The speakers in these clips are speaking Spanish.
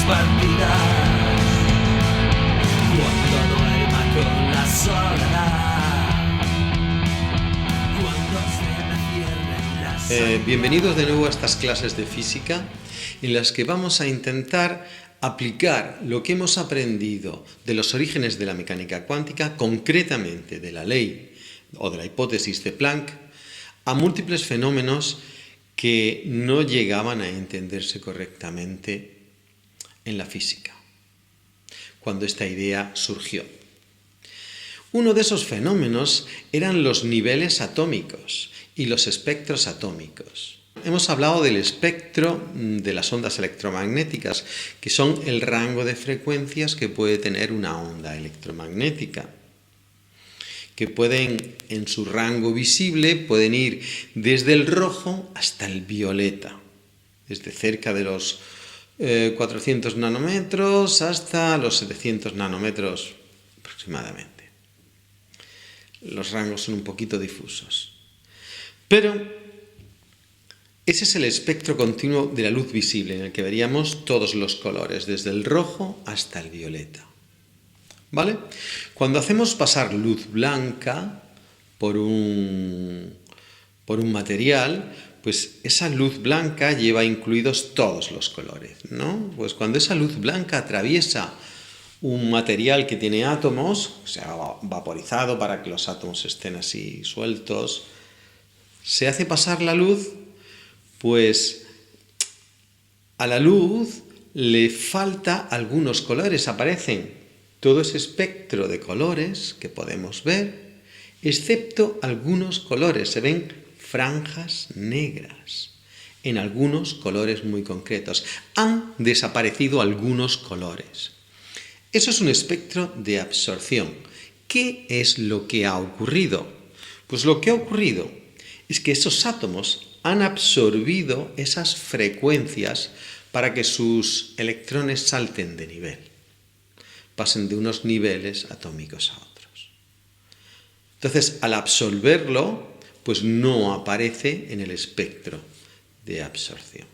expandirás cuando duerma con la soledad, cuando se me cierren las Bienvenidos de nuevo a estas clases de física en las que vamos a intentar aplicar lo que hemos aprendido de los orígenes de la mecánica cuántica, concretamente de la ley o de la hipótesis de Planck, a múltiples fenómenos que no llegaban a entenderse correctamente en la física, cuando esta idea surgió. Uno de esos fenómenos eran los niveles atómicos y los espectros atómicos. Hemos hablado del espectro de las ondas electromagnéticas, que son el rango de frecuencias que puede tener una onda electromagnética, que pueden, en su rango visible, pueden ir desde el rojo hasta el violeta, desde cerca de los 400 nanómetros hasta los 700 nanómetros aproximadamente. Los rangos son un poquito difusos. Pero ese es el espectro continuo de la luz visible, en el que veríamos todos los colores, desde el rojo hasta el violeta. ¿Vale? Cuando hacemos pasar luz blanca por un material, pues esa luz blanca lleva incluidos todos los colores, ¿no? Pues cuando esa luz blanca atraviesa un material que tiene átomos, se ha vaporizado para que los átomos estén así sueltos, se hace pasar la luz, pues a la luz le falta algunos colores, aparecen todo ese espectro de colores que podemos ver, excepto algunos colores, se ven franjas negras en algunos colores muy concretos. Han desaparecido algunos colores. Eso es un espectro de absorción. ¿Qué es lo que ha ocurrido? Pues lo que ha ocurrido es que esos átomos han absorbido esas frecuencias para que sus electrones salten de nivel, pasen de unos niveles atómicos a otros. Entonces, al absorberlo, pues no aparece en el espectro de absorción.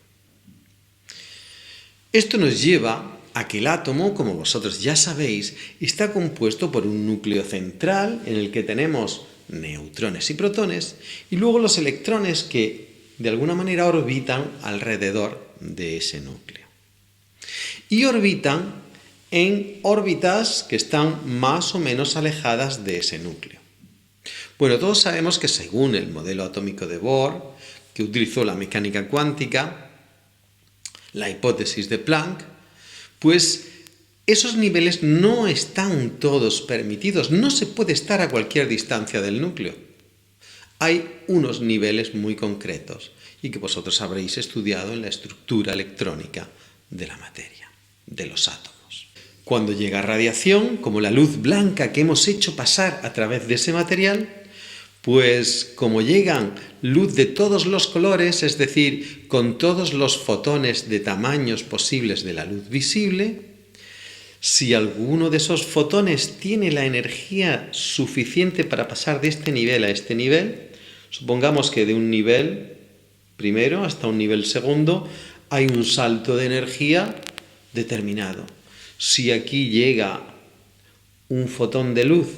Esto nos lleva a que el átomo, como vosotros ya sabéis, está compuesto por un núcleo central en el que tenemos neutrones y protones, y luego los electrones que de alguna manera orbitan alrededor de ese núcleo. Y orbitan en órbitas que están más o menos alejadas de ese núcleo. Bueno, todos sabemos que según el modelo atómico de Bohr, que utilizó la mecánica cuántica, la hipótesis de Planck, pues esos niveles no están todos permitidos, no se puede estar a cualquier distancia del núcleo. Hay unos niveles muy concretos y que vosotros habréis estudiado en la estructura electrónica de la materia, de los átomos. Cuando llega radiación, como la luz blanca que hemos hecho pasar a través de ese material, pues como llegan luz de todos los colores, es decir, con todos los fotones de tamaños posibles de la luz visible, si alguno de esos fotones tiene la energía suficiente para pasar de este nivel a este nivel, supongamos que de un nivel primero hasta un nivel segundo hay un salto de energía determinado. Si aquí llega un fotón de luz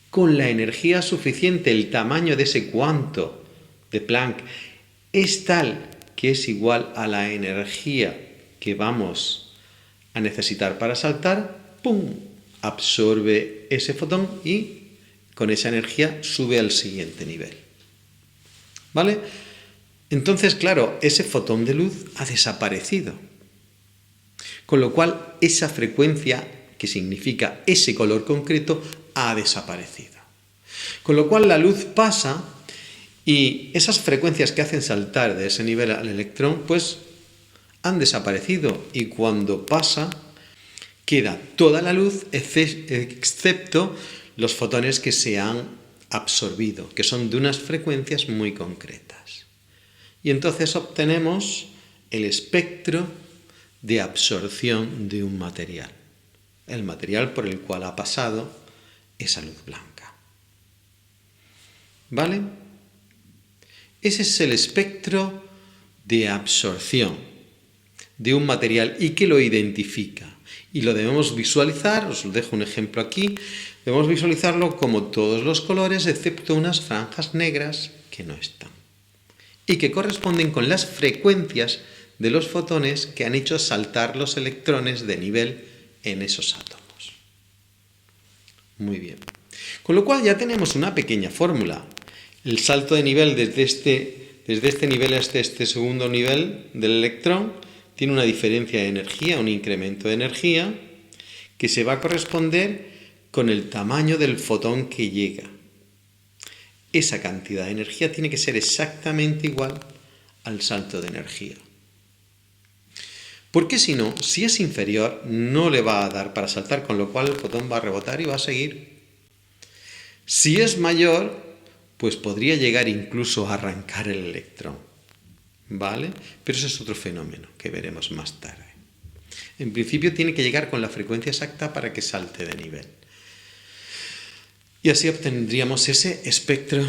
con la energía suficiente, el tamaño de ese cuanto de Planck es tal que es igual a la energía que vamos a necesitar para saltar, ¡pum!, absorbe ese fotón y con esa energía sube al siguiente nivel. ¿Vale? Entonces, claro, ese fotón de luz ha desaparecido. Con lo cual, esa frecuencia, que significa ese color concreto, ha desaparecido. Con lo cual, la luz pasa y esas frecuencias que hacen saltar de ese nivel al electrón, pues han desaparecido. Y cuando pasa, queda toda la luz, excepto los fotones que se han absorbido, que son de unas frecuencias muy concretas. Y entonces obtenemos el espectro de absorción de un material, el material por el cual ha pasado esa luz blanca. ¿Vale? Ese es el espectro de absorción de un material y que lo identifica. Y lo debemos visualizar, os dejo un ejemplo aquí, debemos visualizarlo como todos los colores excepto unas franjas negras que no están y que corresponden con las frecuencias de los fotones que han hecho saltar los electrones de nivel en esos átomos. Muy bien. Con lo cual ya tenemos una pequeña fórmula. El salto de nivel desde este nivel hasta este segundo nivel del electrón tiene una diferencia de energía, un incremento de energía, que se va a corresponder con el tamaño del fotón que llega. Esa cantidad de energía tiene que ser exactamente igual al salto de energía. Porque si no, si es inferior, no le va a dar para saltar, con lo cual el fotón va a rebotar y va a seguir. Si es mayor, pues podría llegar incluso a arrancar el electrón, ¿vale? Pero ese es otro fenómeno que veremos más tarde. En principio tiene que llegar con la frecuencia exacta para que salte de nivel. Y así obtendríamos ese espectro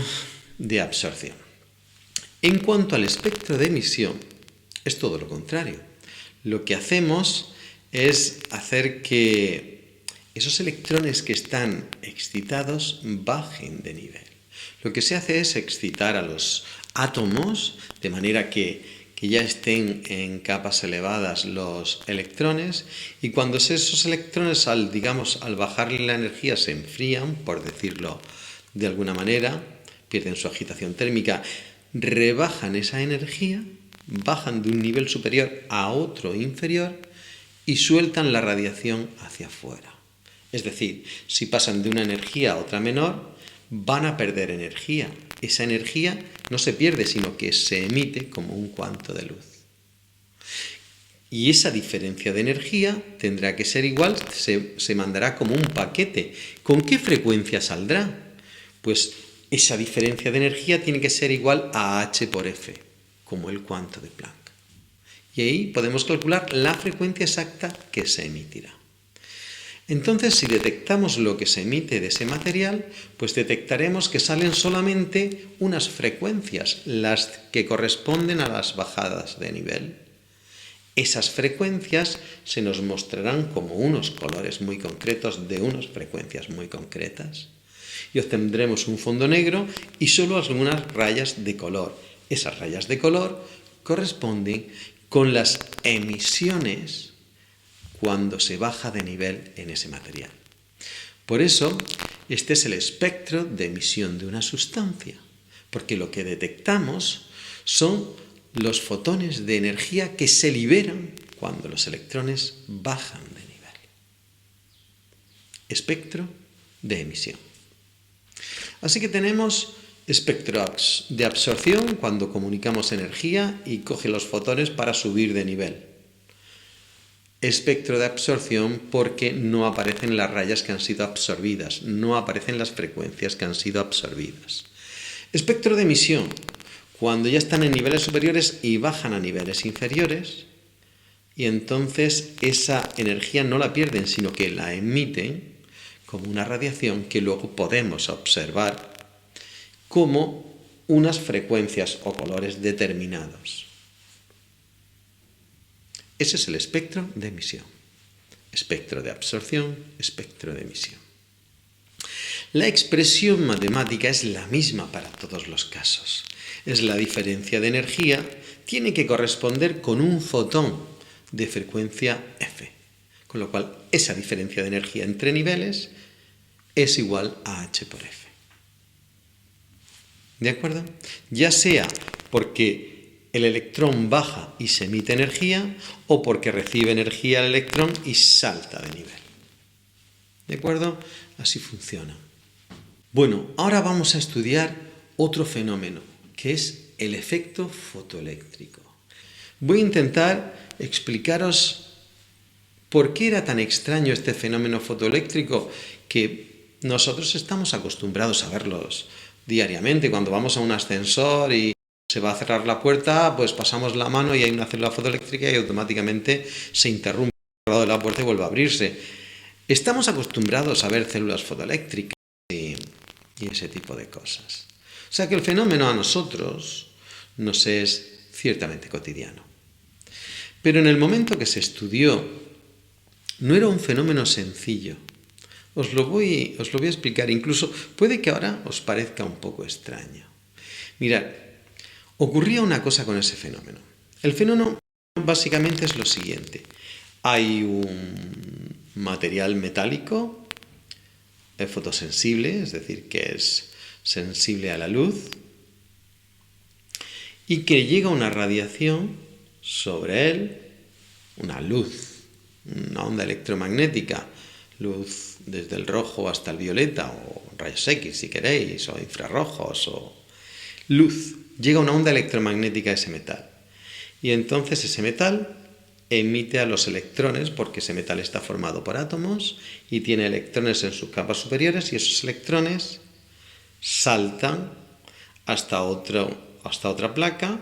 de absorción. En cuanto al espectro de emisión, es todo lo contrario. Lo que hacemos es hacer que esos electrones que están excitados bajen de nivel. Lo que se hace es excitar a los átomos de manera que ya estén en capas elevadas los electrones, y cuando esos electrones al bajarle la energía se enfrían, por decirlo de alguna manera, pierden su agitación térmica, rebajan esa energía, bajan de un nivel superior a otro inferior y sueltan la radiación hacia afuera. Es decir, si pasan de una energía a otra menor, van a perder energía. Esa energía no se pierde, sino que se emite como un cuanto de luz. Y esa diferencia de energía tendrá que ser igual, se mandará como un paquete. ¿Con qué frecuencia saldrá? Pues esa diferencia de energía tiene que ser igual a h por f, como el cuanto de Planck. Y ahí podemos calcular la frecuencia exacta que se emitirá. Entonces, si detectamos lo que se emite de ese material, pues detectaremos que salen solamente unas frecuencias, las que corresponden a las bajadas de nivel. Esas frecuencias se nos mostrarán como unos colores muy concretos de unas frecuencias muy concretas. Y obtendremos un fondo negro y solo algunas rayas de color. Esas rayas de color corresponden con las emisiones cuando se baja de nivel en ese material. Por eso, este es el espectro de emisión de una sustancia, porque lo que detectamos son los fotones de energía que se liberan cuando los electrones bajan de nivel. Espectro de emisión. Así que tenemos espectro de absorción cuando comunicamos energía y coge los fotones para subir de nivel. Espectro de absorción porque no aparecen las rayas que han sido absorbidas, no aparecen las frecuencias que han sido absorbidas. Espectro de emisión, cuando ya están en niveles superiores y bajan a niveles inferiores, y entonces esa energía no la pierden, sino que la emiten como una radiación que luego podemos observar como unas frecuencias o colores determinados. Ese es el espectro de emisión. Espectro de absorción, espectro de emisión. La expresión matemática es la misma para todos los casos. Es la diferencia de energía, tiene que corresponder con un fotón de frecuencia f. Con lo cual, esa diferencia de energía entre niveles es igual a h por f. ¿De acuerdo? Ya sea porque el electrón baja y se emite energía, o porque recibe energía el electrón y salta de nivel. ¿De acuerdo? Así funciona. Bueno, ahora vamos a estudiar otro fenómeno, que es el efecto fotoeléctrico. Voy a intentar explicaros por qué era tan extraño este fenómeno fotoeléctrico, que nosotros estamos acostumbrados a verlos diariamente. Cuando vamos a un ascensor y se va a cerrar la puerta, pues pasamos la mano y hay una célula fotoeléctrica y automáticamente se interrumpe el lado de la puerta y vuelve a abrirse. Estamos acostumbrados a ver células fotoeléctricas y ese tipo de cosas. O sea que el fenómeno a nosotros nos es ciertamente cotidiano. Pero en el momento que se estudió, no era un fenómeno sencillo. Os lo voy a explicar, incluso puede que ahora os parezca un poco extraño. Mirad, ocurría una cosa con ese fenómeno. El fenómeno básicamente es lo siguiente. Hay un material metálico fotosensible, es decir, que es sensible a la luz, y que llega una radiación sobre él, una luz, una onda electromagnética, luz desde el rojo hasta el violeta, o rayos X si queréis, o infrarrojos, o luz. Llega una onda electromagnética a ese metal. Y entonces ese metal emite a los electrones, porque ese metal está formado por átomos y tiene electrones en sus capas superiores, y esos electrones saltan hasta otra placa.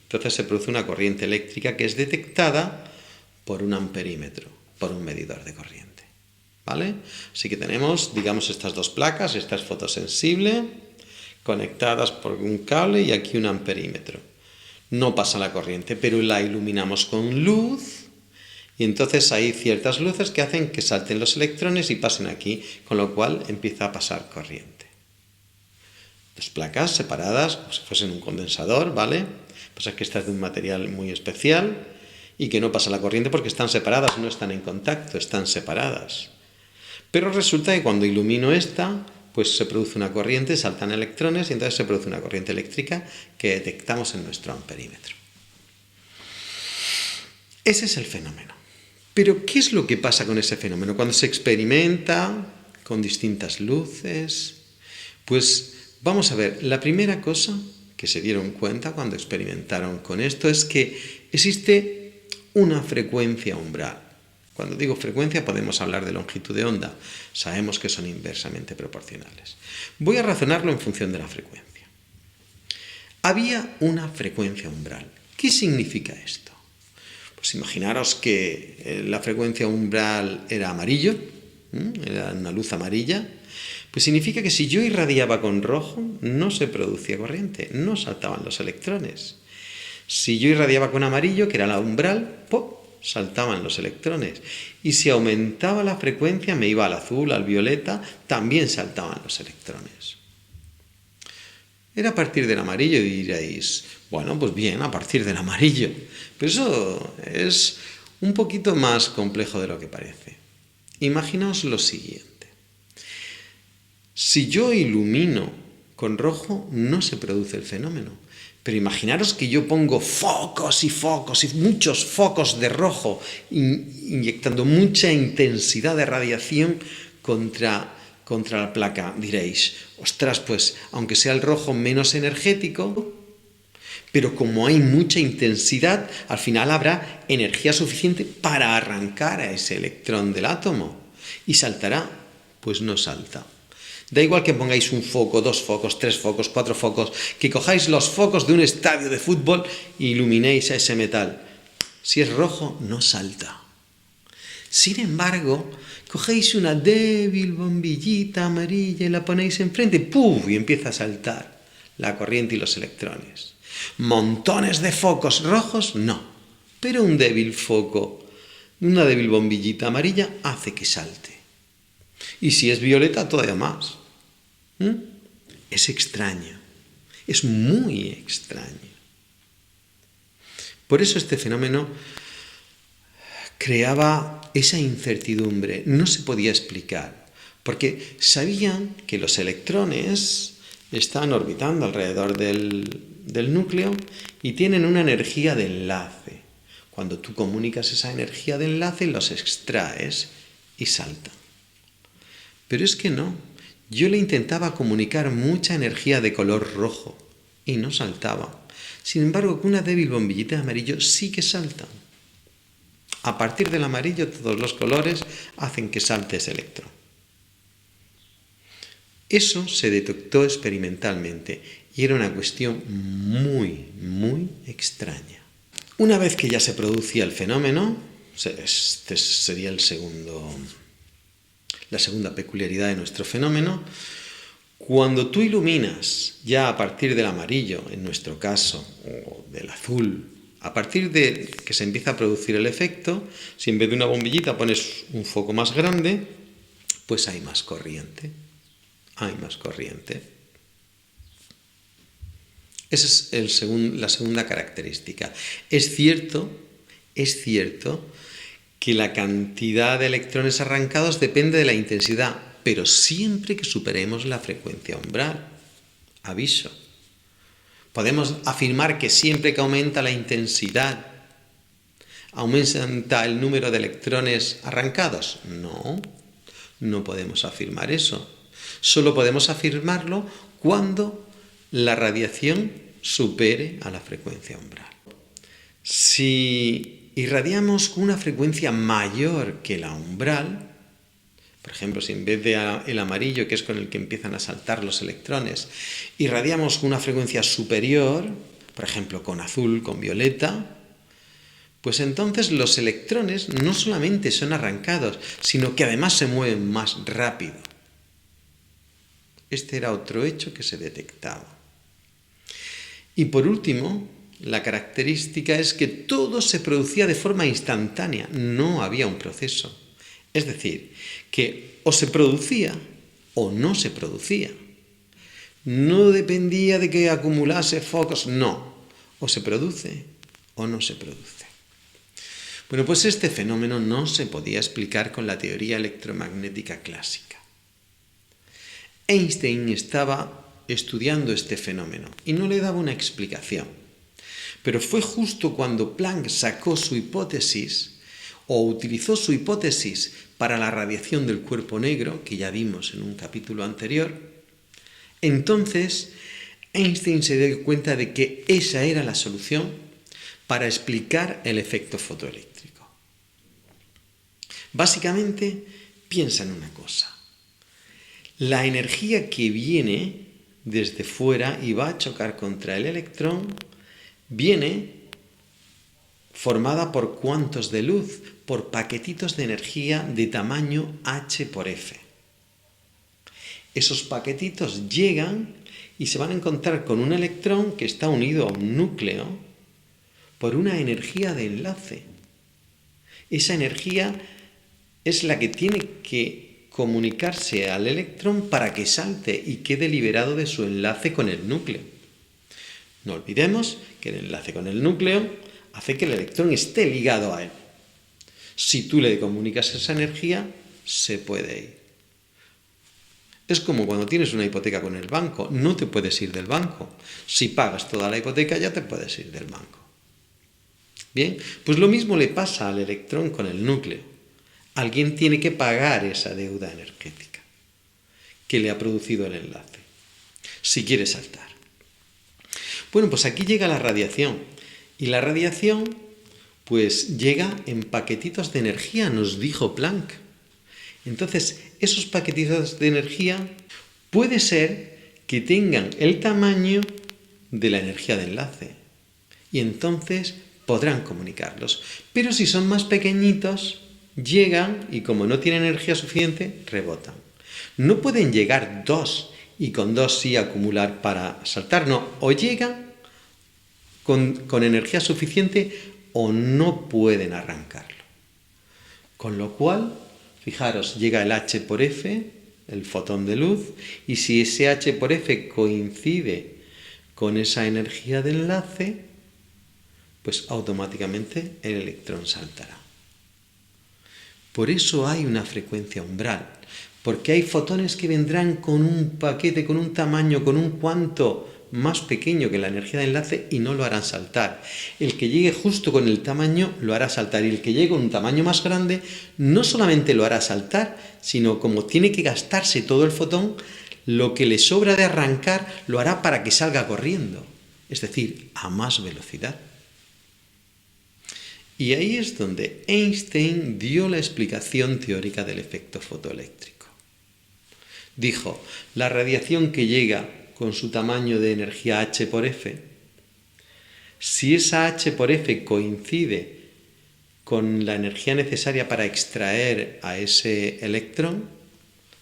Entonces se produce una corriente eléctrica que es detectada por un amperímetro, por un medidor de corriente. ¿Vale? Así que tenemos, digamos, estas dos placas. Esta es fotosensible, conectadas por un cable, y aquí un amperímetro. No pasa la corriente, pero la iluminamos con luz, y entonces hay ciertas luces que hacen que salten los electrones y pasen aquí, con lo cual empieza a pasar corriente. Dos placas separadas, como si fuesen un condensador, ¿vale? Pasa que esta es de un material muy especial y que no pasa la corriente porque están separadas, no están en contacto, están separadas. Pero resulta que cuando ilumino esta, pues se produce una corriente, saltan electrones y entonces se produce una corriente eléctrica que detectamos en nuestro amperímetro. Ese es el fenómeno. Pero ¿qué es lo que pasa con ese fenómeno? Cuando se experimenta con distintas luces, pues vamos a ver, la primera cosa que se dieron cuenta cuando experimentaron con esto es que existe una frecuencia umbral. Cuando digo frecuencia podemos hablar de longitud de onda. Sabemos que son inversamente proporcionales. Voy a razonarlo en función de la frecuencia. Había una frecuencia umbral. ¿Qué significa esto? Pues imaginaros que la frecuencia umbral era amarillo, era una luz amarilla. Pues significa que si yo irradiaba con rojo, no se producía corriente, no saltaban los electrones. Si yo irradiaba con amarillo, que era la umbral, ¡pop!, saltaban los electrones. Y si aumentaba la frecuencia, me iba al azul, al violeta, también saltaban los electrones. Era a partir del amarillo, y diréis, bueno, pues bien, a partir del amarillo. Pero eso es un poquito más complejo de lo que parece. Imaginaos lo siguiente. Si yo ilumino con rojo, no se produce el fenómeno. Pero imaginaros que yo pongo focos y focos y muchos focos de rojo, inyectando mucha intensidad de radiación contra la placa. Diréis, ostras, pues aunque sea el rojo menos energético, pero como hay mucha intensidad, al final habrá energía suficiente para arrancar a ese electrón del átomo. ¿Y saltará? Pues no salta. Da igual que pongáis un foco, 2 focos, 3 focos, 4 focos, que cojáis los focos de un estadio de fútbol e iluminéis a ese metal. Si es rojo, no salta. Sin embargo, cogéis una débil bombillita amarilla y la ponéis enfrente, ¡puf!, y empieza a saltar la corriente y los electrones. Montones de focos rojos, no. Pero un débil foco, una débil bombillita amarilla hace que salte. Y si es violeta, todavía más. Es extraño, es muy extraño. Por eso este fenómeno creaba esa incertidumbre, no se podía explicar, porque sabían que los electrones están orbitando alrededor del núcleo y tienen una energía de enlace. Cuando tú comunicas esa energía de enlace, los extraes y saltan. Pero es que no. Yo le intentaba comunicar mucha energía de color rojo y no saltaba. Sin embargo, con una débil bombillita de amarillo sí que saltan. A partir del amarillo, todos los colores hacen que salte ese electrón. Eso se detectó experimentalmente y era una cuestión muy, muy extraña. Una vez que ya se producía el fenómeno, este sería la segunda peculiaridad de nuestro fenómeno, cuando tú iluminas ya a partir del amarillo, en nuestro caso, o del azul A partir de que se empieza a producir el efecto, si en vez de una bombillita pones un foco más grande, pues hay más corriente. Hay más corriente. Esa es la segunda característica. Es cierto que la cantidad de electrones arrancados depende de la intensidad, pero siempre que superemos la frecuencia umbral. Aviso. Podemos afirmar que siempre que aumenta la intensidad, ¿aumenta el número de electrones arrancados? No, no podemos afirmar eso. Solo podemos afirmarlo cuando la radiación supere a la frecuencia umbral. Si irradiamos con una frecuencia mayor que la umbral, por ejemplo, si en vez de el amarillo, que es con el que empiezan a saltar los electrones, irradiamos con una frecuencia superior, por ejemplo, con azul, con violeta, pues entonces los electrones no solamente son arrancados, sino que además se mueven más rápido. Este era otro hecho que se detectaba. Y por último, la característica es que todo se producía de forma instantánea, no había un proceso. Es decir, que o se producía o no se producía. No dependía de que acumulase focos, no. O se produce o no se produce. Bueno, pues este fenómeno no se podía explicar con la teoría electromagnética clásica. Einstein estaba estudiando este fenómeno y no le daba una explicación. Pero fue justo cuando Planck sacó su hipótesis o utilizó su hipótesis para la radiación del cuerpo negro, que ya vimos en un capítulo anterior, entonces Einstein se dio cuenta de que esa era la solución para explicar el efecto fotoeléctrico. Básicamente, piensa en una cosa. La energía que viene desde fuera y va a chocar contra el electrón viene formada por cuantos de luz, por paquetitos de energía de tamaño h por f. Esos paquetitos llegan y se van a encontrar con un electrón que está unido a un núcleo por una energía de enlace. Esa energía es la que tiene que comunicarse al electrón para que salte y quede liberado de su enlace con el núcleo. No olvidemos que el enlace con el núcleo hace que el electrón esté ligado a él. Si tú le comunicas esa energía, se puede ir. Es como cuando tienes una hipoteca con el banco, no te puedes ir del banco. Si pagas toda la hipoteca, ya te puedes ir del banco. Bien, pues lo mismo le pasa al electrón con el núcleo. Alguien tiene que pagar esa deuda energética que le ha producido el enlace, si quiere saltar. Bueno, pues aquí llega la radiación. Y la radiación, pues llega en paquetitos de energía, nos dijo Planck. Entonces, esos paquetitos de energía puede ser que tengan el tamaño de la energía de enlace. Y entonces podrán comunicarlos. Pero si son más pequeñitos, llegan y como no tienen energía suficiente, rebotan. No pueden llegar dos y con dos sí acumular para saltar, no. O llegan con energía suficiente o no pueden arrancarlo. Con lo cual, fijaros, llega el h por f, el fotón de luz, y si ese h por f coincide con esa energía de enlace, pues automáticamente el electrón saltará. Por eso hay una frecuencia umbral, porque hay fotones que vendrán con un paquete, con un tamaño, con un cuanto más pequeño que la energía de enlace y no lo harán saltar. El que llegue justo con el tamaño lo hará saltar y el que llegue con un tamaño más grande no solamente lo hará saltar, sino como tiene que gastarse todo el fotón, lo que le sobra de arrancar lo hará para que salga corriendo, es decir, a más velocidad. Y ahí es donde Einstein dio la explicación teórica del efecto fotoeléctrico. Dijo, la radiación que llega con su tamaño de energía h por f, si esa h por f coincide con la energía necesaria para extraer a ese electrón,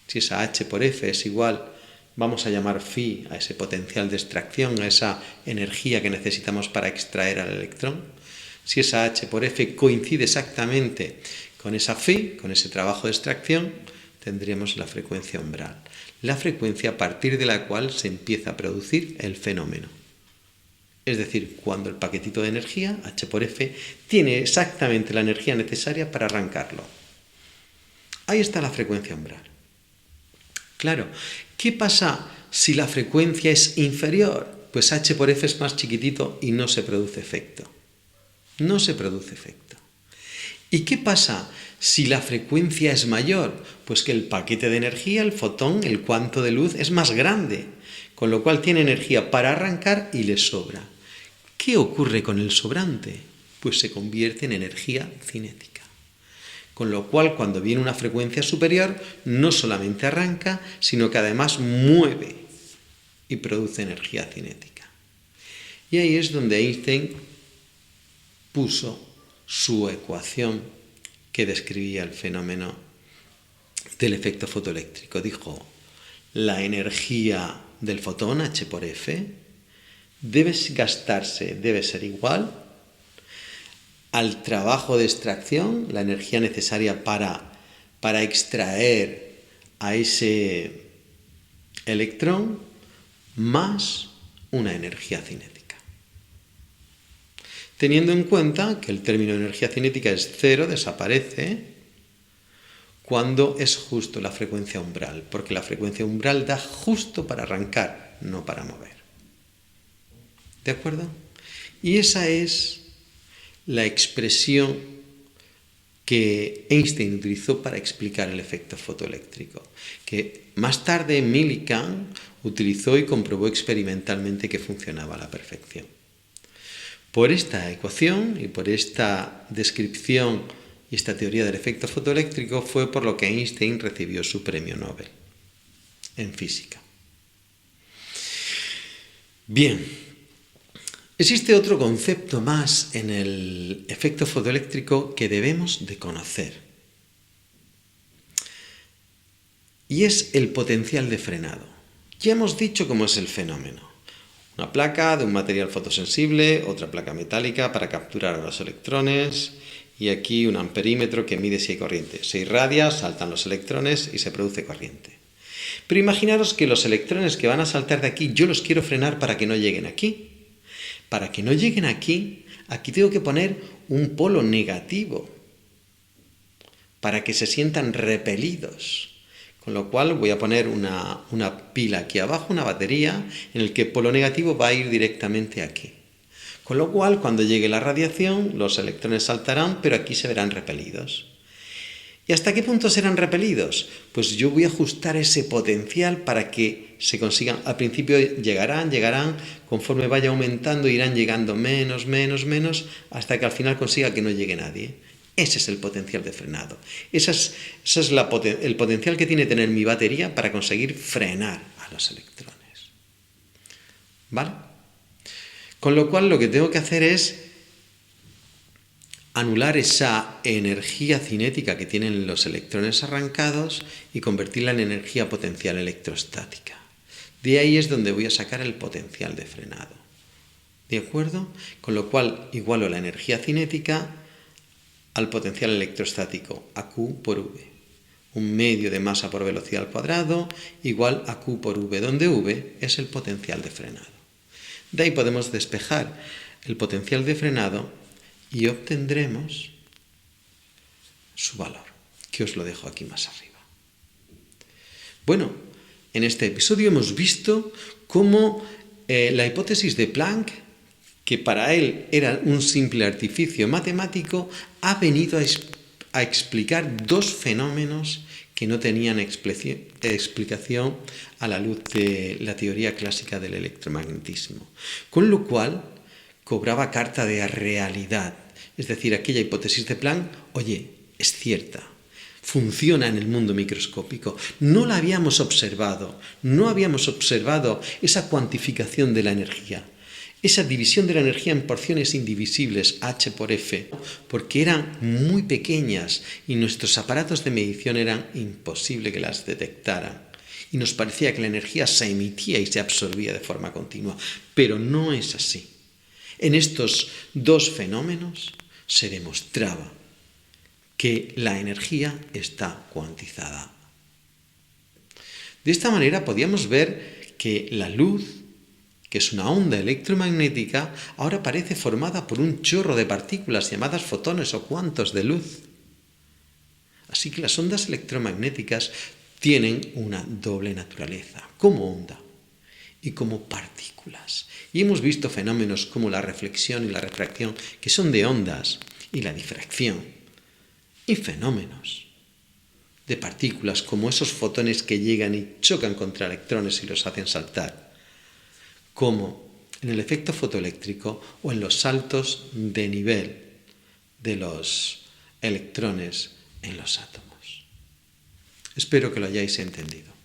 si esa h por f es igual, vamos a llamar phi a ese potencial de extracción, a esa energía que necesitamos para extraer al electrón, Si esa H por F coincide exactamente con esa phi, con ese trabajo de extracción, tendríamos la frecuencia umbral, la frecuencia a partir de la cual se empieza a producir el fenómeno. Es decir, cuando el paquetito de energía, H por F, tiene exactamente la energía necesaria para arrancarlo. Ahí está la frecuencia umbral. Claro, ¿qué pasa si la frecuencia es inferior? Pues H por F es más chiquitito y no se produce efecto. No se produce efecto. ¿Y qué pasa si la frecuencia es mayor? Pues que el paquete de energía, el fotón, el cuanto de luz es más grande, con lo cual tiene energía para arrancar y le sobra. ¿Qué ocurre con el sobrante? Pues se convierte en energía cinética. Con lo cual, cuando viene una frecuencia superior, no solamente arranca, sino que además mueve y produce energía cinética. Y ahí es donde Einstein puso su ecuación que describía el fenómeno del efecto fotoeléctrico. Dijo, la energía del fotón, H por F, debe ser igual al trabajo de extracción, la energía necesaria para extraer a ese electrón, más una energía cinética. Teniendo en cuenta que el término energía cinética es cero, desaparece cuando es justo la frecuencia umbral, porque la frecuencia umbral da justo para arrancar, no para mover. ¿De acuerdo? Y esa es la expresión que Einstein utilizó para explicar el efecto fotoeléctrico, que más tarde Millikan utilizó y comprobó experimentalmente que funcionaba a la perfección. Por esta ecuación y por esta descripción y esta teoría del efecto fotoeléctrico fue por lo que Einstein recibió su premio Nobel en física. Bien, existe otro concepto más en el efecto fotoeléctrico que debemos de conocer, y es el potencial de frenado. Ya hemos dicho cómo es el fenómeno. Una placa de un material fotosensible, otra placa metálica para capturar a los electrones, y aquí un amperímetro que mide si hay corriente. Se irradia, saltan los electrones y se produce corriente. Pero imaginaros que los electrones que van a saltar de aquí, yo los quiero frenar para que no lleguen aquí. Para que no lleguen aquí tengo que poner un polo negativo para que se sientan repelidos. Con lo cual voy a poner una pila aquí abajo, una batería, en el que el polo negativo va a ir directamente aquí. Con lo cual, cuando llegue la radiación, los electrones saltarán, pero aquí se verán repelidos. ¿Y hasta qué punto serán repelidos? Pues yo voy a ajustar ese potencial para que se consigan. Al principio llegarán, conforme vaya aumentando irán llegando menos, hasta que al final consiga que no llegue nadie. Ese es el potencial de frenado. Ese es el potencial que tiene que tener mi batería para conseguir frenar a los electrones. ¿Vale? Con lo cual lo que tengo que hacer es anular esa energía cinética que tienen los electrones arrancados y convertirla en energía potencial electrostática. De ahí es donde voy a sacar el potencial de frenado. ¿De acuerdo? Con lo cual igualo la energía cinética al potencial electrostático, a Q por V. Un medio de masa por velocidad al cuadrado igual a Q por V, donde V es el potencial de frenado. De ahí podemos despejar el potencial de frenado y obtendremos su valor, que os lo dejo aquí más arriba. Bueno, en este episodio hemos visto cómo la hipótesis de Planck, que para él era un simple artificio matemático, ha venido a explicar dos fenómenos que no tenían explicación a la luz de la teoría clásica del electromagnetismo, con lo cual cobraba carta de realidad. Es decir, aquella hipótesis de Planck, oye, es cierta, funciona en el mundo microscópico. No la habíamos observado, no habíamos observado esa cuantificación de la energía, esa división de la energía en porciones indivisibles, H por F, porque eran muy pequeñas y nuestros aparatos de medición eran imposible que las detectaran. Y nos parecía que la energía se emitía y se absorbía de forma continua, pero no es así. En estos dos fenómenos se demostraba que la energía está cuantizada. De esta manera podíamos ver que la luz, que es una onda electromagnética, ahora parece formada por un chorro de partículas llamadas fotones o cuantos de luz. Así que las ondas electromagnéticas tienen una doble naturaleza, como onda y como partículas. Y hemos visto fenómenos como la reflexión y la refracción, que son de ondas, y la difracción, y fenómenos de partículas como esos fotones que llegan y chocan contra electrones y los hacen saltar, como en el efecto fotoeléctrico o en los saltos de nivel de los electrones en los átomos. Espero que lo hayáis entendido.